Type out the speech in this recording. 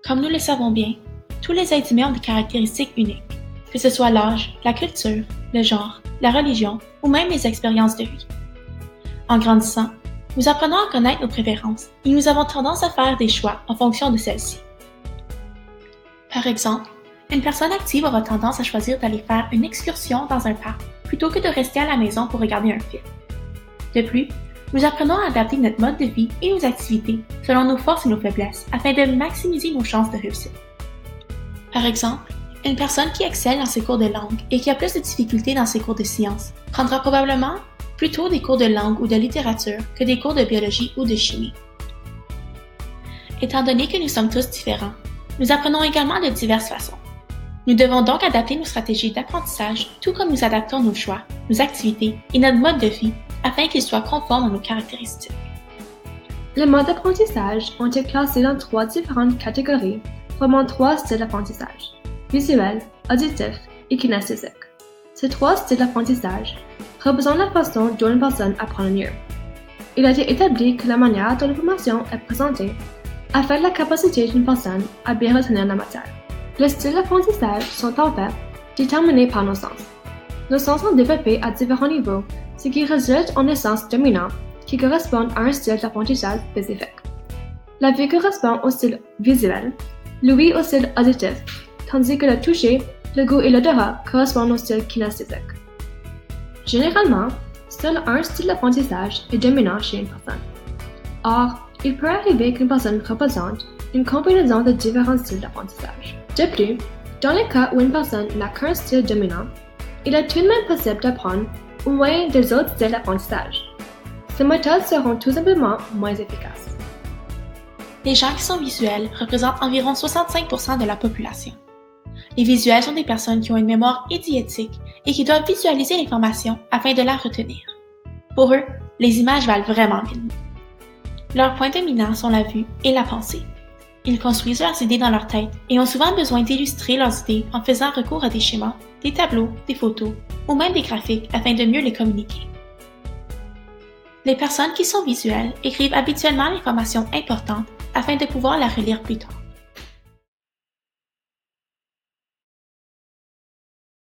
Comme nous le savons bien, tous les êtres humains ont des caractéristiques uniques, que ce soit l'âge, la culture, le genre, la religion ou même les expériences de vie. En grandissant, nous apprenons à connaître nos préférences et nous avons tendance à faire des choix en fonction de celles-ci. Par exemple, une personne active aura tendance à choisir d'aller faire une excursion dans un parc plutôt que de rester à la maison pour regarder un film. De plus, nous apprenons à adapter notre mode de vie et nos activités selon nos forces et nos faiblesses afin de maximiser nos chances de réussite. Par exemple, une personne qui excelle dans ses cours de langue et qui a plus de difficultés dans ses cours de sciences prendra probablement plutôt des cours de langue ou de littérature que des cours de biologie ou de chimie. Étant donné que nous sommes tous différents, nous apprenons également de diverses façons. Nous devons donc adapter nos stratégies d'apprentissage tout comme nous adaptons nos choix, nos activités et notre mode de vie afin qu'ils soient conformes à nos caractéristiques. Les modes d'apprentissage ont été classés dans 3 différentes catégories, formant 3 styles d'apprentissage: visuel, auditif et kinesthésique. Ces 3 styles d'apprentissage représentent la façon dont une personne apprend le mieux. Il a été établi que la manière dont l'information est présentée affecte la capacité d'une personne à bien retenir la matière. Les styles d'apprentissage sont en fait déterminés par nos sens. Nos sens sont développés à différents niveaux, ce qui résulte en des sens dominants qui correspondent à un style d'apprentissage spécifique. La vue correspond au style visuel, l'ouïe au style auditif, tandis que le toucher, le goût et l'odorat correspondent au style kinesthésique. Généralement, seul un style d'apprentissage est dominant chez une personne. Or, il peut arriver qu'une personne représente une combinaison de différents styles d'apprentissage. De plus, dans les cas où une personne n'a qu'un style dominant, il est tout de même possible d'apprendre au moyen des autres styles d'apprentissage. Ces méthodes seront tout simplement moins efficaces. Les gens qui sont visuels représentent environ 65% de la population. Les visuels sont des personnes qui ont une mémoire idiotique et qui doivent visualiser l'information afin de la retenir. Pour eux, les images valent vraiment mieux. Leurs points dominants sont la vue et la pensée. Ils construisent leurs idées dans leur tête et ont souvent besoin d'illustrer leurs idées en faisant recours à des schémas, des tableaux, des photos ou même des graphiques afin de mieux les communiquer. Les personnes qui sont visuelles écrivent habituellement l'information importante afin de pouvoir la relire plus tard.